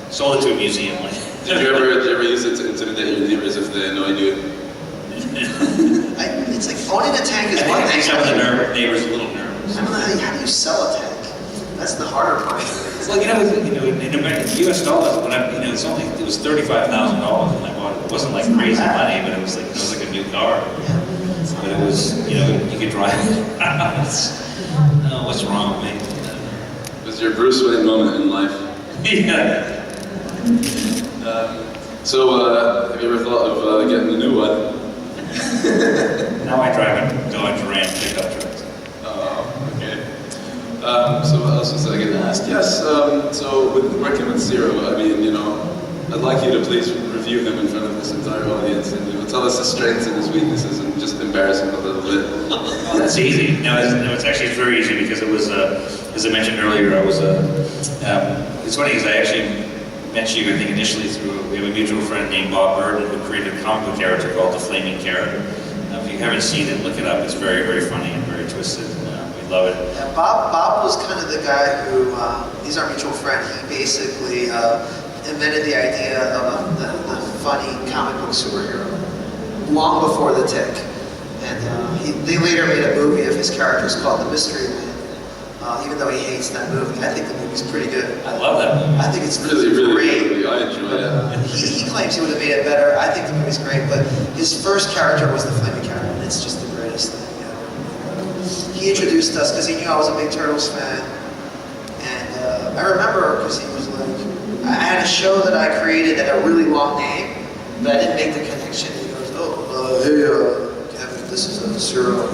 sold it to a museum. Did you ever use it to intimidate your neighbors if they annoyed you? It's like owning a tank is one thing. Some of the neighbors a little nervous. I don't know how do you sell a tank? That's the harder part. Well, in US dollars, when it was $35,000 when I bought it. It wasn't like crazy money, but it was like a new car. But it was, you could drive it. Oh, what's wrong with me? It was your Bruce Wayne moment in life. Yeah. So, have you ever thought of getting a new one? Now I drive a Dodge Ram pickup truck. Oh, okay. So what else was I going to ask? Yes, so with working with Ciro, I mean, I'd like you to please review him in front of this entire audience and tell us his strengths and his weaknesses and just embarrass him a little bit. Oh, that's easy. No, it's very easy because it was, as I mentioned earlier, I was it's funny because I actually met you, I think, initially we have a mutual friend named Bob Burton who created a comic book character called the Flaming Carrot. If you haven't seen it, look it up. It's very, very funny and very twisted. We love it. Yeah, Bob was kind of the guy who, he's our mutual friend. He basically invented the idea of the funny comic book superhero long before The Tick. And they later made a movie of his characters called The Mystery Man. Even though he hates that movie, I think the movie's pretty good. I love that movie. I think it's really great. I enjoy it. He claims he would have made it better. I think the movie's great, but his first character was the Flaming Carrot, and it's just the greatest thing ever. He introduced us because he knew I was a big Turtles fan, and I remember because he was like, I had a show that I created that had a really long name, but I didn't make the connection. He goes, hey, Kevin, this is Ciro.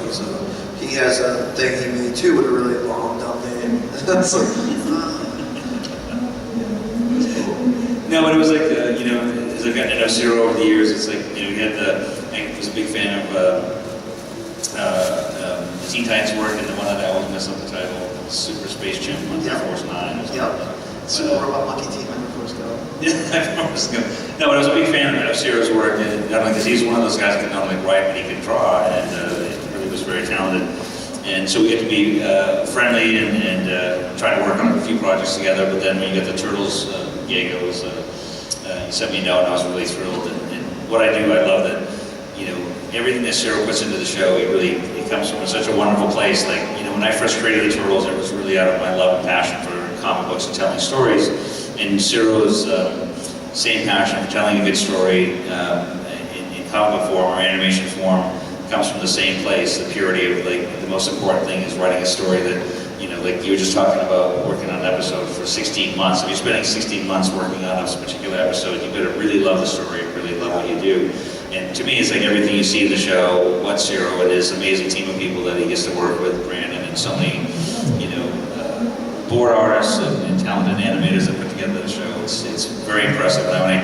He has a thing he made too with a really long, dumb name. So, no, but it was like, as I've gotten to know Ciro over the years, it's like, he had I was a big fan of the Teen Titans work, and the one that I always mess up the title, Super Space Chimp, Monkey Force 9. Yep. Super Robot Monkey Team, Force Go. Yeah, Force Go. No, but I was a big fan of Ciro's work, and not only because he's one of those guys who can not only write, but he can draw, and really was very talented. And so we get to be friendly and try to work on a few projects together. But then when you get the Turtles gig, it was he sent me a note, and I was really thrilled. And what I do, I love that everything that Ciro puts into the show. It comes from such a wonderful place. Like when I first created the Turtles, it was really out of my love and passion for comic books and telling stories. And Ciro's same passion for telling a good story in comic book form or animation form comes from the same place. The purity of the most important thing is writing a story that like you were just talking about working on an episode for 16 months. If you're spending 16 months working on this particular episode, you better really love the story, really love what you do. And to me, it's like everything you see in the show, what Ciro and his amazing team of people that he gets to work with, Brandon, and so many board artists and talented animators that put together the show. It's very impressive. And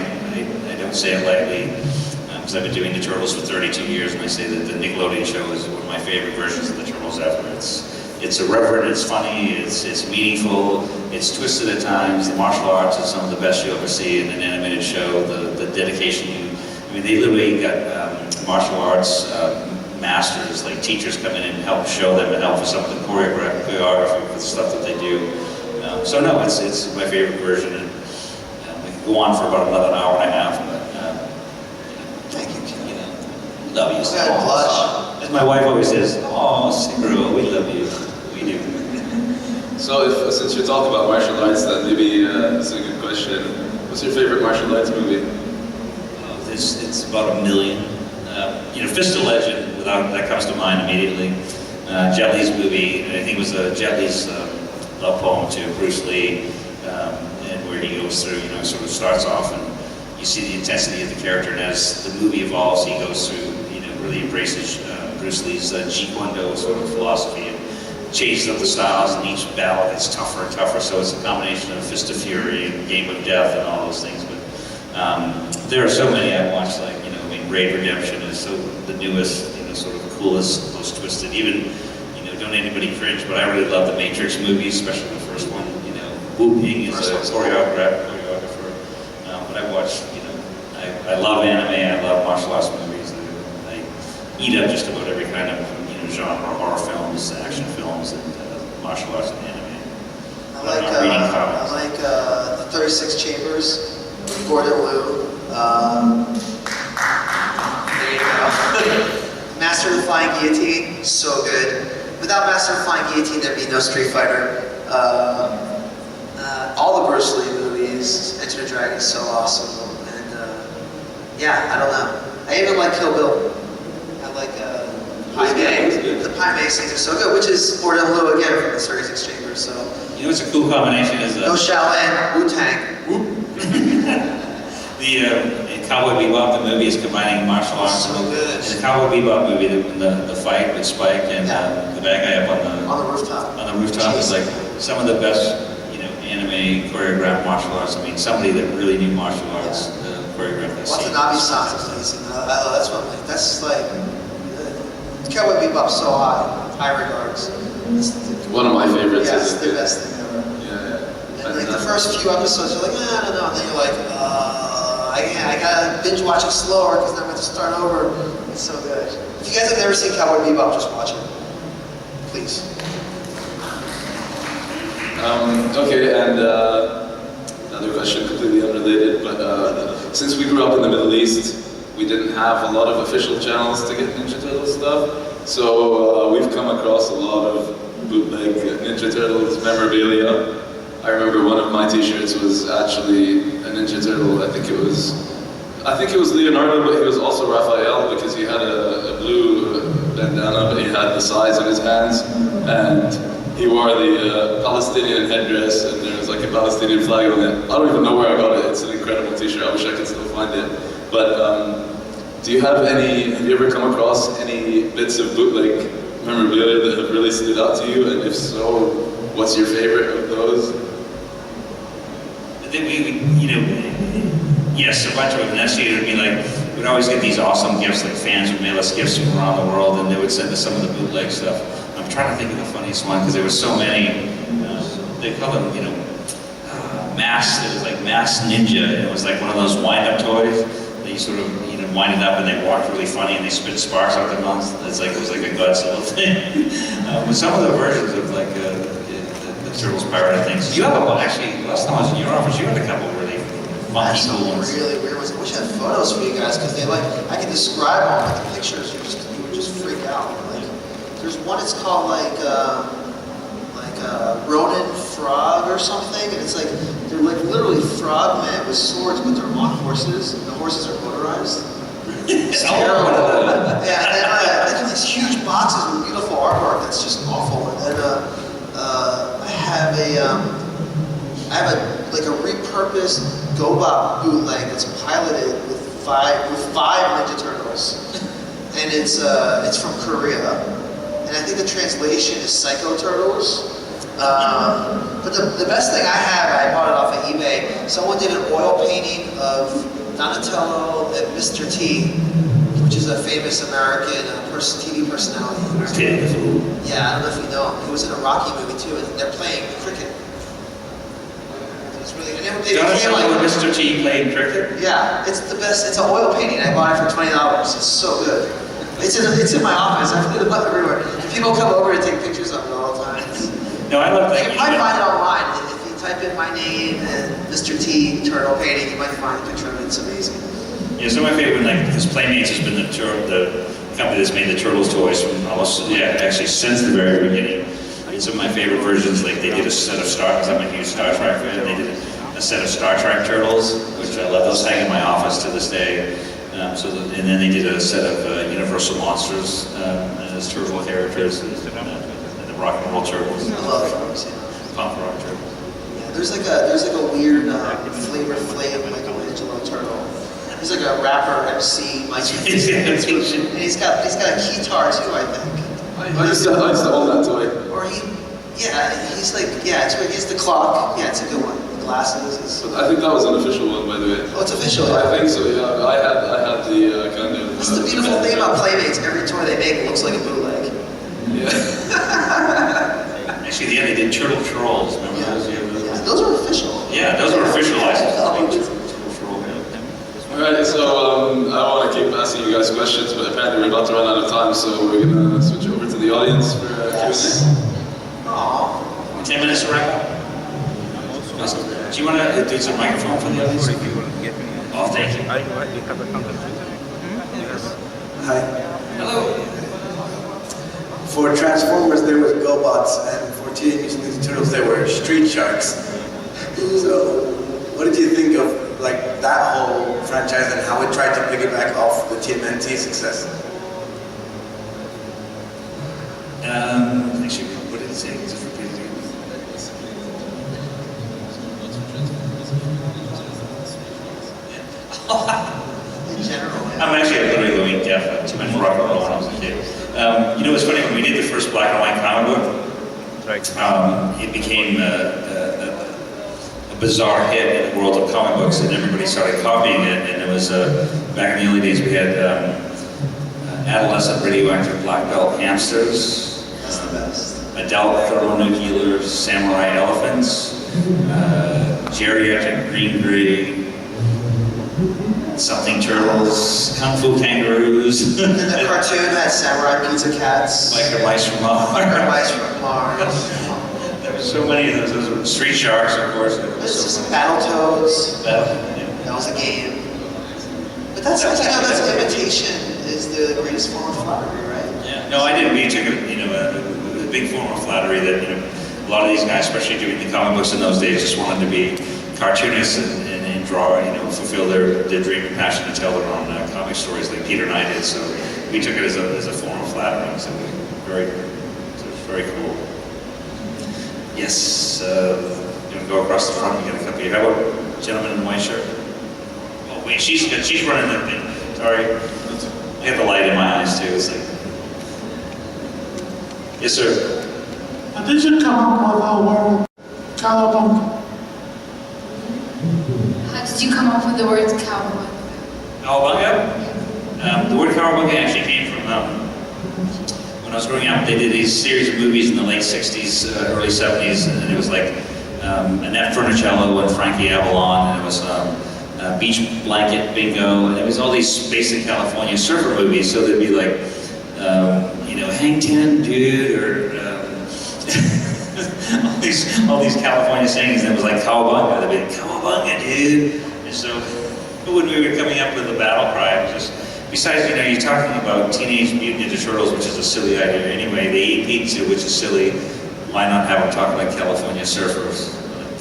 I don't say it lightly. Because I've been doing the Turtles for 32 years, and I say that the Nickelodeon show is one of my favorite versions of the Turtles ever. It's irreverent, it's funny, it's meaningful, it's twisted at times. The martial arts is some of the best you'll ever see in an animated show. The dedication, they literally got martial arts masters, like teachers come in and help show them and help with some of the choreography for the stuff that they do. So no, it's my favorite version, and we can go on for about another hour and a half. Thank you. Love you. God blush. As my wife always says, "Oh, Ciro, we love you." We do. So, since you talk about martial arts, then maybe it's a good question. What's your favorite martial arts movie? It's about 1 million. Fist of Legend, that comes to mind immediately. Jet Li's movie, I think it was Jet Li's love poem to Bruce Lee, and where he goes through, sort of starts off and you see the intensity of the character, and as the movie evolves, he goes through, really embraces Bruce Lee's Jeet Kune Do sort of philosophy and changes up the styles, and each battle gets tougher and tougher, so it's a combination of Fist of Fury and Game of Death and all those things. But there are so many I've watched, Raid Redemption is the newest, sort of coolest, most twisted. Even, don't anybody cringe, but I really love the Matrix movies, especially the first one. Wu Ping is a choreographer. But I watch, I love anime, I love martial arts movies. I eat up just about every kind of, genre, horror films, action films, and martial arts and anime. I like the 36 Chambers, Gordon Liu. There you go. Master of the Flying Guillotine, so good. Without Master of the Flying Guillotine, there'd be no Street Fighter. All the Bruce Lee movies, Enter the Dragon is so awesome. And yeah, I don't know. I even like Kill Bill. I like Pai Mei. The Pai Mei scenes are so good, which is Gordon Liu again from the 36 Chambers. So. You know what's a cool combination is No Shaolin, Wu-Tang. In Cowboy Bebop, the movie is combining martial arts. So good. In the Cowboy Bebop movie, the fight with Spike and the bad guy up On the rooftop. on the rooftop is like some of the best, anime choreographed martial arts. I mean, somebody that really knew martial arts choreographed that scene. Watanabe-san is amazing. That's like, Cowboy Bebop's so high regards. One of my favorites. Yeah, it's the best thing ever. Yeah. And like the first few episodes, you're like, I don't know, and then you're like, I gotta binge watch it slower because then I'm going to start over. It's so good. If you guys have never seen Cowboy Bebop, just watch it, please. Okay, and another question completely unrelated, but since we grew up in the Middle East, we didn't have a lot of official channels to get Ninja Turtles stuff, so we've come across a lot of bootleg Ninja Turtles memorabilia. I remember one of my t-shirts was actually a Ninja Turtle. I think it was Leonardo, but he was also Raphael because he had a blue bandana, but he had the size of his hands, and he wore the Palestinian headdress, and there was like a Palestinian flag on it. I don't even know where I got it. It's an incredible t-shirt. I wish I could still find it. But have you ever come across any bits of bootleg memorabilia that have really stood out to you? And if so, what's your favorite of those? I think yes, a bunch of them. And that's we'd always get these awesome gifts, like fans would mail us gifts from around the world, and they would send us some of the bootleg stuff. I'm trying to think of the funniest one because there was so many. They call them, Mass. It was like Mass Ninja, and it was like one of those wind-up toys. They sort of, wind it up, and they walked really funny, and they spit sparks out their mouths. It was like a Godzilla thing. With some of the versions of the Turtles pirated things. You have actually. Last time I was in your office, you had a couple really funky cool ones. Really weird ones. I wish I had photos for you guys because I can describe all the pictures. You would just freak out. There's one. It's called Ronin Frog or something, and it's like they're like literally frogmen with swords, but they're on horses, and the horses are motorized. It's terrible. Yeah, and they have these huge boxes with beautiful artwork that's just awful. And then I have a repurposed GoBot bootleg that's piloted with five Ninja Turtles, and it's from Korea. And I think the translation is Psycho Turtles. But the best thing I bought it off of eBay. Someone did an oil painting of Donatello and Mr. T, which is a famous American TV personality. Yeah, I don't know if you know him. He was in a Rocky movie too, and they're playing cricket. It's really, and they Donatello and Mr. T playing cricket? Yeah, it's the best. It's an oil painting. I bought it for $20. It's so good. It's in my office. I put it up everywhere. People come over to take pictures of it all the time. No, I love that. You might find it online. If you type in my name and Mr. T turtle painting, you might find a picture of it. It's amazing. Yeah, so my favorite, because Playmates has been the company that's made the Turtles toys from actually since the very beginning. And some of my favorite versions, like they did a set of because I'm a huge Star Trek fan. They did a set of Star Trek Turtles, which I love. Those hang in my office to this day. And then they did a set of Universal Monsters as turtle characters, and the Rock and Roll Turtles. I love turtles. Yeah. Punk Rock Turtles. Yeah, there's like a weird Flavor Flav Michelangelo turtle. He's like a rapper MC, Mike. And he's got a guitar too, I think. I used to own that toy. Or he's like, it's where he has the clock. Yeah, it's a good one. The glasses. I think that was an official one, by the way. Oh, it's official. I think so. Yeah, I had the kind of. That's the beautiful thing about Playmates. Every toy they make looks like a bootleg. Yeah. Actually, they did Turtle Trolls. Remember those? Yeah, those are official. Yeah, those were official licenses. Alright, so I want to keep asking you guys questions, but apparently we're about to run out of time, so we're going to switch over to the audience for Q&A. Aww. 10 minutes to wrap up? Awesome. Do you want to do some microphone for the audience? Oh, thank you. Hi. Hello. For Transformers, there was GoBots, and for Teenage Mutant Ninja Turtles, there were Street Sharks. So, what did you think of like that whole franchise and how it tried to piggyback off the TMNT success? Actually, what did it say? Just repeat it again. In general, yeah. I'm actually literally going deaf. I had too much rock and roll when I was a kid. You know, it's funny, when we did the first black and white comic book, it became a bizarre hit in the world of comic books, and everybody started copying it. And it was, back in the early days, we had adolescent radioactive black belt hamsters, That's the best. adult thermonuclear samurai elephants, geriatric green gray, something turtles, kung fu kangaroos, And the cartoon had samurai pizza cats. micro mice from Micro Mars. mice from Mars. There were so many of those. Those were street sharks, of course. There's just Battletoads. Yeah. That was a game. But that's, you know, that's imitation is the greatest form of flattery, right? Yeah. No, I didn't. We took a big form of flattery that, a lot of these guys, especially doing the comic books in those days, just wanted to be cartoonists and draw, fulfill their dream and passion to tell their own comic stories like Peter and I did. So we took it as a form of flattering. So very cool. Yes. You want to go across the front? You got a couple here. How about gentleman in the white shirt? Oh wait, she's running that thing. Sorry. I got the light in my eyes too. It's like, yes, sir. Did you come up with the word cowabunga? How did you come up with the word cowboy? Cowabunga? The word cowabunga actually came from when I was growing up. They did these series of movies in the late 60s, early 70s, and it was like Annette Furnicello and Frankie Avalon, and it was Beach Blanket Bingo, and it was all these basic California surfer movies. So there'd be like, Hang Ten, dude, or all these California sayings. And it was like cowabunga. They'd be like, cowabunga, dude. And so when we were coming up with the battle cry, it was just, besides, you're talking about Teenage Mutant Ninja Turtles, which is a silly idea anyway. They eat pizza, which is silly. Why not have them talk like California surfers?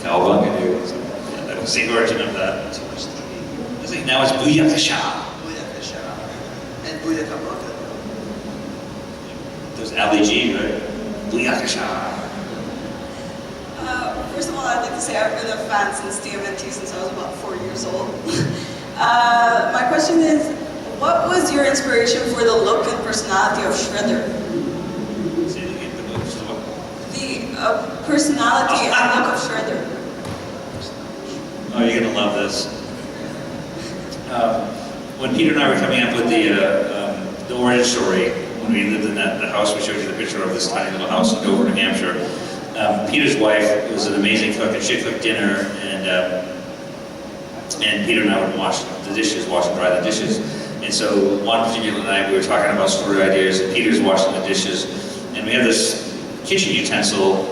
Cowabunga, dude. So, yeah, that was the origin of that. Too much TV. I think now it's Booyakasha. Booyakasha. And Booyakabunga. There's Ali G, right? Booyakasha. First of all, I'd like to say I've been a fan since TMNT since I was about 4 years old. My question is, what was your inspiration for the look and personality of Shredder? Say it again, The personality and look of Shredder. Oh, you're gonna love this. When Peter and I were coming up with the origin story, when we lived in the house, we showed you the picture of this tiny little house in Dover, New Hampshire. Peter's wife was an amazing cook, and she cooked dinner, and Peter and I would wash and dry the dishes. And so one particular night we were talking about story ideas, and Peter's washing the dishes, and we have this kitchen utensil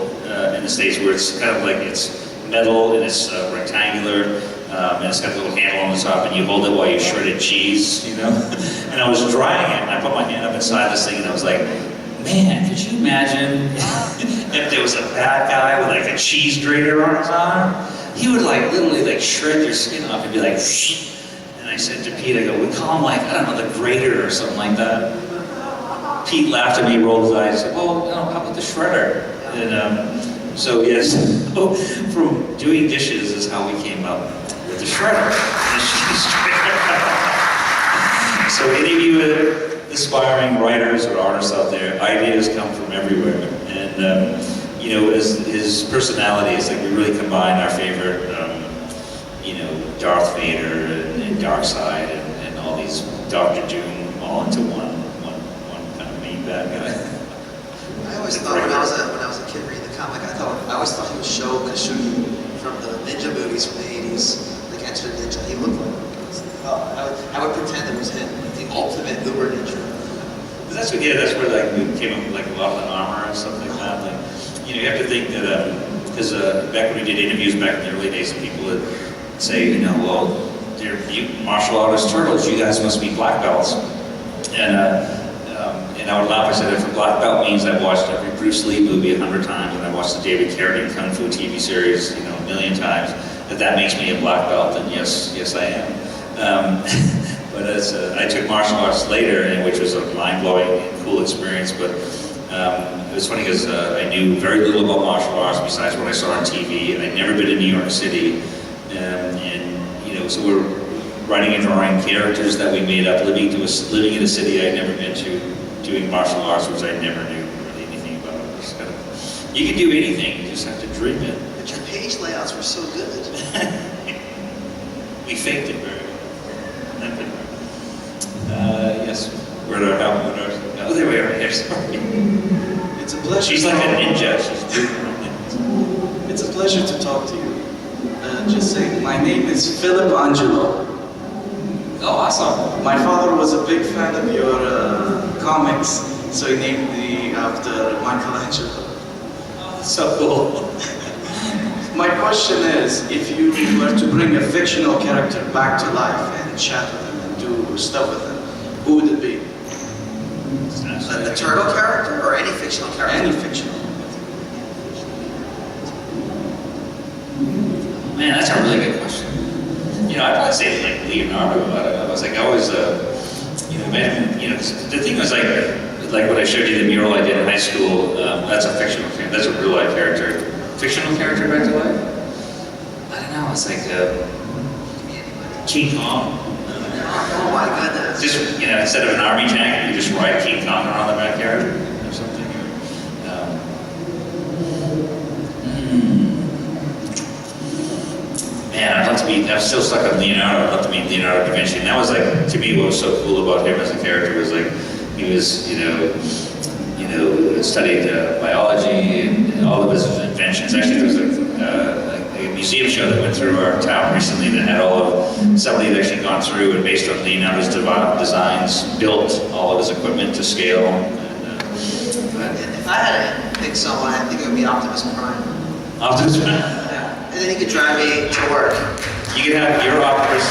in the States where it's kind of like it's metal and it's rectangular, and it's got a little handle on the top, and you hold it while you shredded cheese, And I was drying it, and I put my hand up inside this thing, and I was like, man, could you imagine if there was a bad guy with like a cheese grater on his arm? He would literally shred your skin off and be like, and I said to Pete, I go, we call him the grater or something like that. Pete laughed at me, rolled his eyes, said, well, how about the shredder? And so yes, from doing dishes is how we came up with the shredder. So any of you aspiring writers or artists out there, ideas come from everywhere. And his personality is like we really combine our favorite, Darth Vader and Darkseid and all these Dr. Doom all into one kind of main bad guy. I always thought when I was a kid reading the comic, I always thought he was Sho Kosugi from the ninja movies from the 80s, like Enter the Ninja. He looked like him. I would pretend it was him, the ultimate uber ninja. That's where we came up with a lot of the armor and stuff like that. You have to think that because back when we did interviews back in the early days, people would say, you know, well, they're mutant martial artist turtles. You guys must be black belts. And I would laugh. I said, if a black belt means I've watched every Bruce Lee movie 100 times, and I watched the David Carradine Kung Fu TV series, you know, 1,000,000 times, that makes me a black belt, then yes, I am. But as I took martial arts later, which was a mind-blowing and cool experience, but it was funny because I knew very little about martial arts besides what I saw on TV, and I'd never been in New York City, and you know, so we're writing and drawing characters that we made up, living in a city I'd never been to, doing martial arts, which I never knew really anything about. Just kind of, you can do anything, you just have to dream it. But your page layouts were so good. We faked it very well. Yes. Where do I have? Oh, there we are. Here, sorry. It's a pleasure. She's like a ninja. It's a pleasure to talk to you. Just saying, my name is Philip Angelo. Oh, awesome. My father was a big fan of your comics, so he named me after Michelangelo. Oh, that's so cool. My question is, if you were to bring a fictional character back to life and chat with him and do stuff with him, who would it be? A turtle character or any fictional character? Any fictional. Man, that's a really good question. You know, I'd probably say like Leonardo. I was like, I always, you know, imagine, you know, the thing was like what I showed you, the mural I did in high school. That's a fictional character. That's a real life character. Fictional character back to life? I don't know. It's like King Kong. Oh my goodness. Just, you know, instead of an army tank, you just ride King Kong around the backyard or something. Man, I'd love to meet, I'm still stuck on Leonardo. I'd love to meet Leonardo da Vinci. And that was like, to me, what was so cool about him as a character was like, he was, you know, studied biology and all of his inventions. Actually, there was a museum show that went through our town recently that had all of, somebody had actually gone through and based on Leonardo's designs, built all of his equipment to scale. And, If I had to pick someone, I think it would be Optimus Prime. Optimus Prime. Yeah. And then he could drive me to work. You could have your Optimus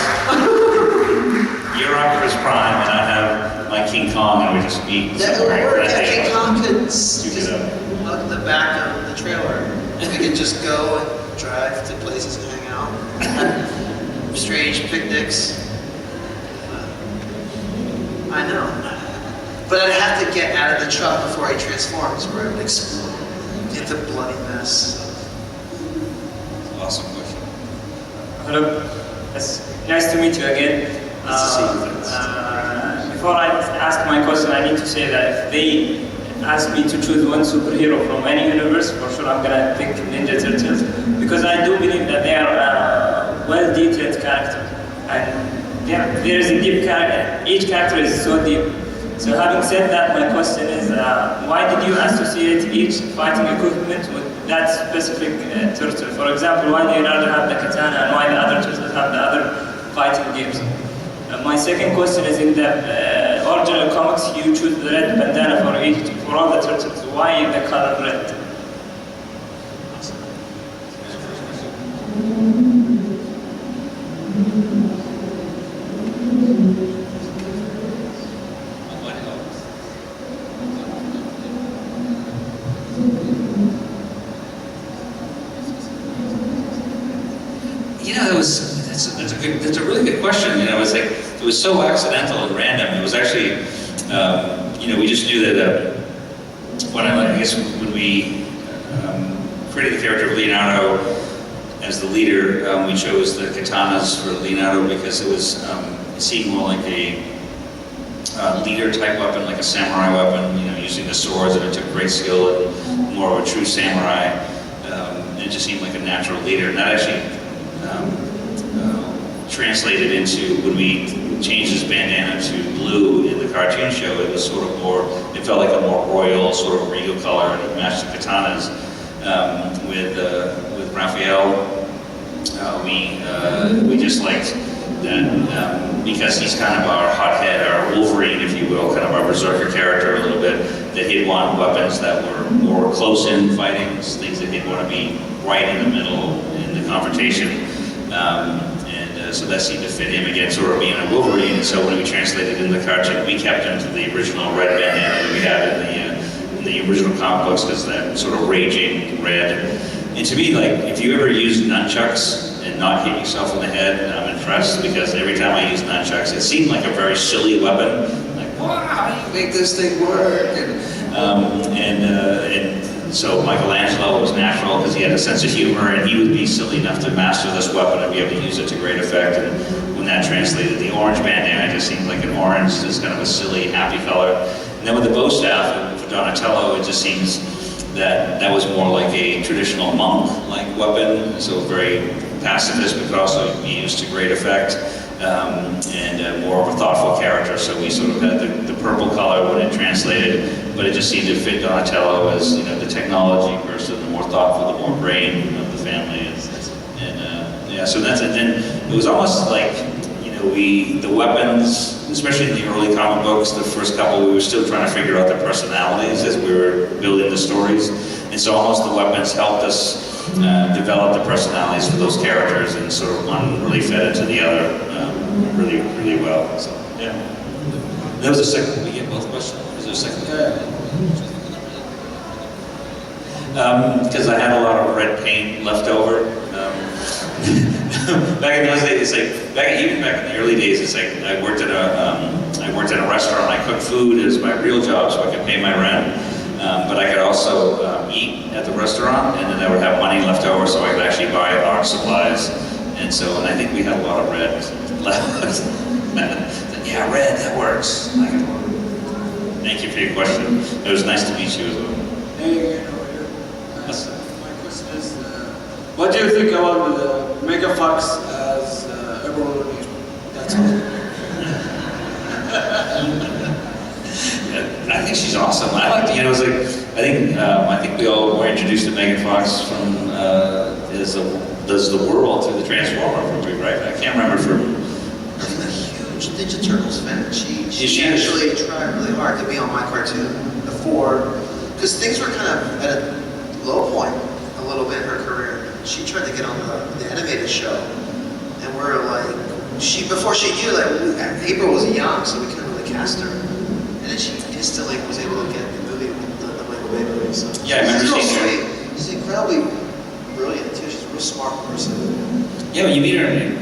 Prime, and I'd have my King Kong, and we just meet That would somewhere. work. Yeah, King Kong could just Duke it up. plug in the back of the trailer. We could just go and drive to places and hang out. Have strange picnics. I know. But I'd have to get out of the truck before he transforms, where it would explode into a bloody mess. Awesome question. Hello. It's nice to meet you again. Nice to see you. Before I ask my question, I need to say that if they ask me to choose one superhero from any universe, for sure I'm gonna pick Ninja Turtles, because I do believe that they are a well-detailed character, and there is a deep character. Each character is so deep. So having said that, my question is, why did you associate each fighting equipment with that specific turtle? For example, why Leonardo have the katana and why the other turtles have the other fighting games? My second question is, in the original comics, you choose the red bandana for all the turtles. Why the color red? You know, that's a really good question. You know, it was so accidental and random. It was actually, you know, we just knew that when we created the character of Leonardo as the leader, we chose the katanas for Leonardo because it was it seemed more like a leader type weapon, like a samurai weapon. You know, using the swords, and it took great skill and more of a true samurai. And it just seemed like a natural leader, and that actually translated into, when we changed his bandana to blue in the cartoon show, it was sort of more, it felt like a more royal, sort of regal color, and it matched the katanas. With Raphael, we just liked that because he's kind of our hothead, our Wolverine, if you will, kind of our berserker character a little bit, that he'd want weapons that were more close-in fighting, things that he'd want to be right in the middle in the confrontation. So that seemed to fit him again, sort of being a Wolverine. And so when we translated in the cartoon, we kept him to the original red bandana that we had in the original comic books, because that sort of raging red. And to me, like, if you ever use nunchucks and not hit yourself in the head, I'm impressed, because every time I use nunchucks, it seemed like a very silly weapon. Like, wow, how do you make this thing work? And so Michelangelo was natural because he had a sense of humor, and he would be silly enough to master this weapon and be able to use it to great effect. And when that translated, the orange bandana just seemed like an orange, just kind of a silly, happy color. And then with the bow staff for Donatello, it just seems that was more like a traditional monk-like weapon, so very pacifist, but could also be used to great effect, and more of a thoughtful character. So we sort of had the purple color when it translated, but it just seemed to fit Donatello as, you know, the technology person, the more thoughtful, the more brain of the family. Yeah, so that's it. Then it was almost like, you know, the weapons, especially in the early comic books, the first couple, we were still trying to figure out their personalities as we were building the stories. And so almost the weapons helped us develop the personalities for those characters, and sort of one really fed into the other really, really well. So, yeah. There was a second. Did we get both questions? Was there a second? Because I had a lot of red paint left over. Back in those days, it's like even back in the early days, it's like I worked in a restaurant. I cooked food as my real job, so I could pay my rent. But I could also eat at the restaurant, and then I would have money left over, so I could actually buy art supplies. And I think we had a lot of red left. Yeah, red, that works. Thank you for your question. It was nice to meet you as well. Hey, my question is, what do you think about the MEFCC as everyone? That's all. I think she's awesome. I like, you know, it's like, I think we all were introduced to Megan Fox from Does the World through the Transformer movie, right? I can't remember from. I'm a huge Ninja Turtles fan. She actually tried really hard to be on my cartoon before, because things were kind of at a low point a little bit in her career. She tried to get on the animated show, and we're like, before she knew, like, April was young, so we couldn't really cast her. And then she instantly was able to get the movie with the Michael Bay movie. So Yeah, I remember she's seeing real sweet. She's incredibly brilliant too. She's a real smart person. Yeah, when you meet her in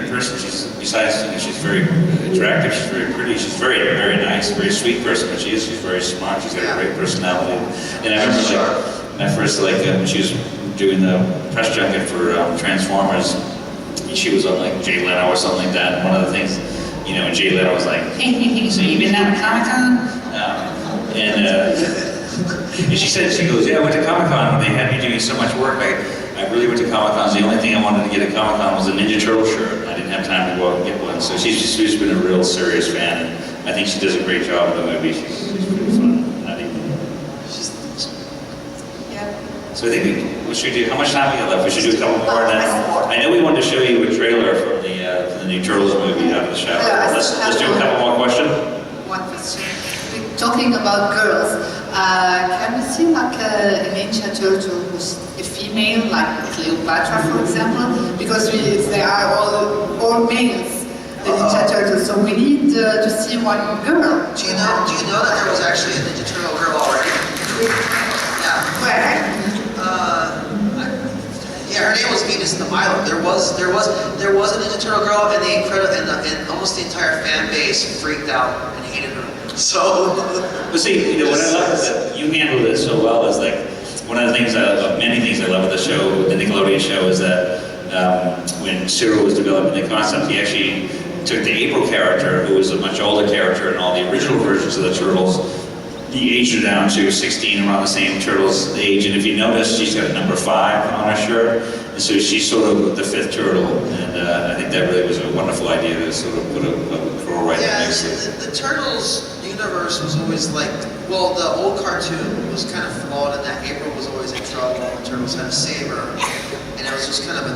person, besides, you know, she's very attractive, she's very pretty, she's very, very nice, very sweet person, but she's very smart, she's got a great personality. And I remember, like, when I first, like, when she was doing the press junket for Transformers, she was on, like, Jay Leno or something like that, and one of the things, you know, and Jay Leno was like, hey, so you been down to Comic-Con? And she said, she goes, yeah, I went to Comic-Con, and they had me doing so much work, I really went to Comic-Con. The only thing I wanted to get at Comic-Con was a Ninja Turtle shirt. I didn't have time to go out and get one. So she's been a real serious fan, and I think she does a great job in the movie. She's pretty fun. Yeah. So I think what should we do? How much time we got left? We should do a couple more. And then I know we wanted to show you a trailer from the new Turtles movie out of the shower. Let's do a couple more questions. One question. We're talking about girls. Can we see like a Ninja Turtle who's a female, like Cleopatra, for example? Because they are all males, the Ninja Turtles. So we need to see one girl. Do you know that there was actually a Ninja Turtle girl already? Yeah. Where? Yeah, her name was Venus the Milo. There was a Ninja Turtle girl, and almost the entire fan base freaked out and hated her. So, but see, you know, what I love is that you handled it so well. Is like one of the things many things I love with the show, the Nickelodeon show, is that when Ciro was developing the concept, he actually took the April character, who was a much older character in all the original versions of the Turtles. He aged her down to 16, around the same Turtles age. And if you notice, she's got a number 5 on her shirt. And so she's sort of the 5th turtle. And I think that really was a wonderful idea to sort of put a girl right next to it. The Turtles universe was always like, well, the old cartoon was kind of flawed in that April was always in trouble and the Turtles had to save her. And it was just kind of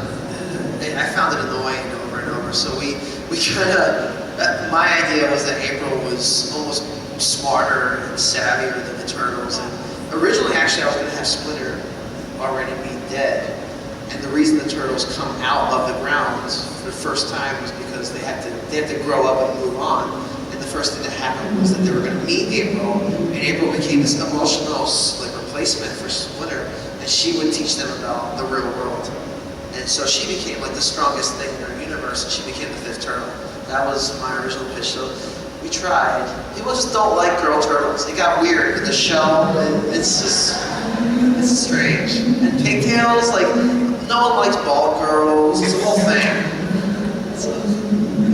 I found it annoying over and over. So we we kind of, my idea was that April was almost smarter and savvier than the Turtles. And originally, actually, I was going to have Splinter already be dead. And the reason the Turtles come out of the ground for the first time was because they had to grow up and move on. And the first thing that happened was that they were going to meet April, and April became this emotional replacement for Splinter, and she would teach them about the real world. And so she became like the strongest thing in their universe, and she became the fifth turtle. That was my original pitch. So we tried. People just don't like girl turtles. It got weird in the show. It's strange. And pigtails, like, no one likes bald girls. It's a whole thing.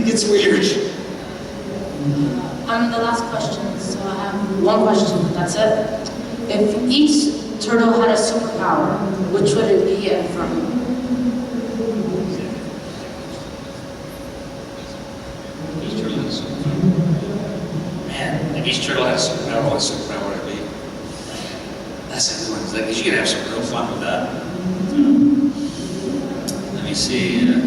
It gets weird. I'm the last question, so I have one question. That's it. If each turtle had a superpower, which would it be and from who? Each turtle has a superpower. Man, if each turtle had a superpower, what superpower would it be? That's a good one. Like, you could have some real fun with that. Let me see.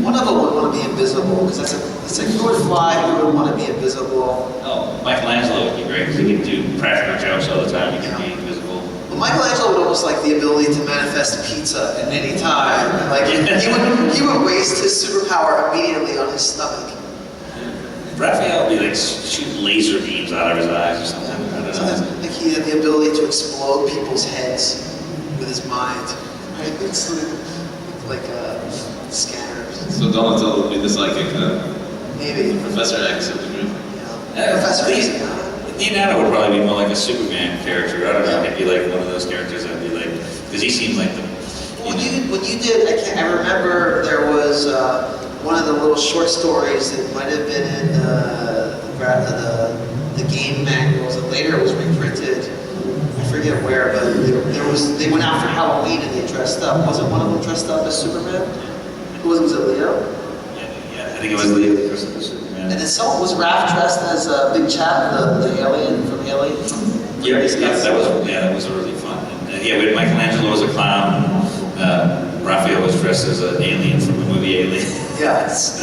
One of them would want to be invisible, because it's like, who would fly, who would want to be invisible? Oh, Michelangelo would be great, because he could do practical jokes all the time. He could be invisible. Well, Michelangelo would almost like the ability to manifest pizza at any time. Like, he would waste his superpower immediately on his stomach. Raphael would be like shoot laser beams out of his eyes or something. I don't know. Like he had the ability to explode people's heads with his mind. Right? It's like scanners. So Donatello would be the psychic then? Maybe. Professor X of the group. Professor X. Leonardo would probably be more like a Superman character. I don't know. He'd be like one of those characters that'd be like, because he seems like the. When you did, I remember there was one of the little short stories that might have been in the game manuals, and later it was reprinted. I forget where, but they went out for Halloween and they dressed up. Wasn't one of them dressed up as Superman? Who was it, Leo? Yeah, I think it was Leo dressed up as Superman. And then someone was Raph dressed as Big Chap, the alien from Alien. Yeah, that was really fun. And, we had Michelangelo as a clown. Raphael was dressed as an alien from the movie Alien. Yes.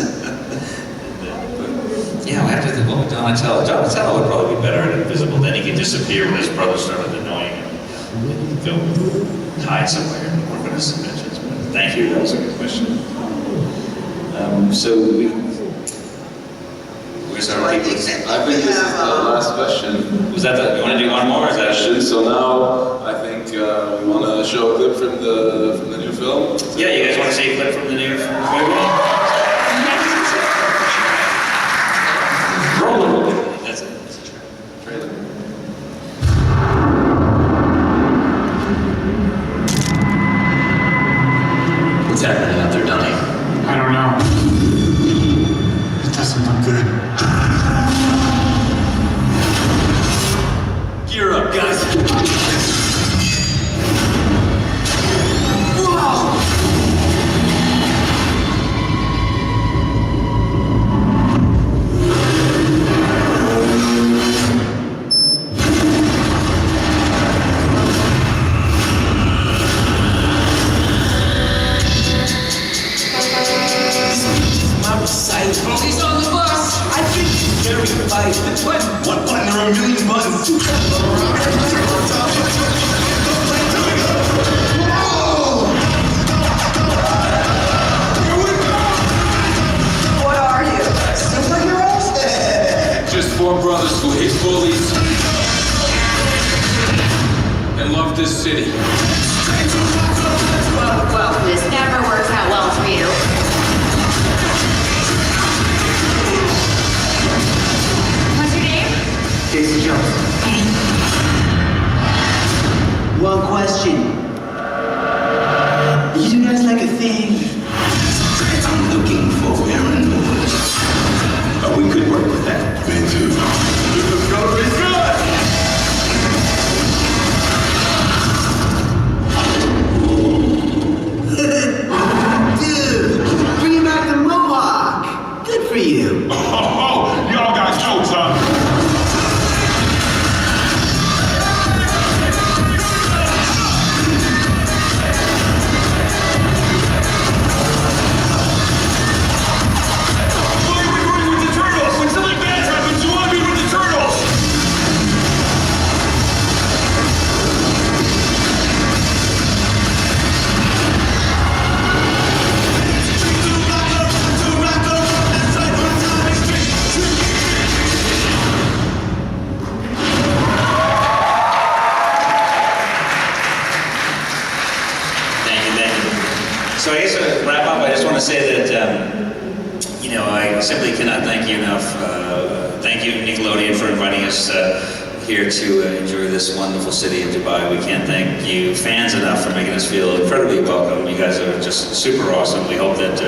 Yeah, we have to think, what would Donatello? Donatello would probably be better at invisible. Then he could disappear when his brother started annoying him. And he'd go hide somewhere and work on his inventions. But thank you, that was a good question. Where's our I think this is the last question. Was that you want to do one more? Or is that question? So now I think we want to show a clip from the new film. Yeah, you guys want to see a clip from the new movie? That's it. That's a trailer. What's happening out there, Donnie? I don't know. It doesn't look good. Gear up, guys. He's on the bus. I think he's very light. One button or a million buttons. What are you? Superheroes? Just four brothers who hate bullies and love this city. Well, this never works out well for you. What's your name? Jason Jones. One question. You guys like a thing? I'm looking for Aaron Lewis. We could work with that. Me too. This is gonna be good! So I guess to wrap up, I just want to say that, you know, I simply cannot thank you enough. Thank you, Nickelodeon, for inviting us here to enjoy this wonderful city of Dubai. We can't thank you fans enough for making us feel incredibly welcome. You guys are just super awesome. We hope that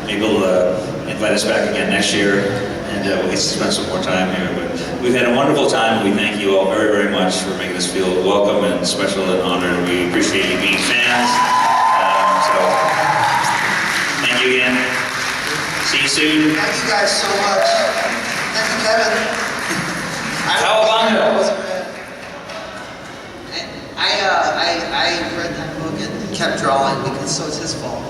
maybe you'll invite us back again next year, and we'll get to spend some more time here. But we've had a wonderful time. We thank you all very, very much for making us feel welcome and special and honored. We appreciate you being fans. So thank you again. See you soon. Thank you guys so much. Thank you, Kevin. I read that book and kept drawing because so it's his fault.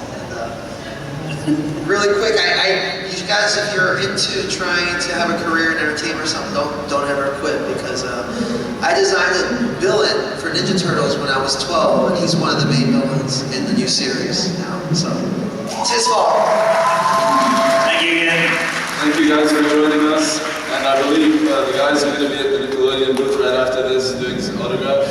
And, really quick, you guys, if you're into trying to have a career in entertainment or something, don't ever quit, because I designed a villain for Ninja Turtles when I was 12, and he's one of the main villains in the new series now. So it's his fault. Thank you again. Thank you guys for joining us. And I believe the guys are going to be at the Nickelodeon booth right after this doing some autograph.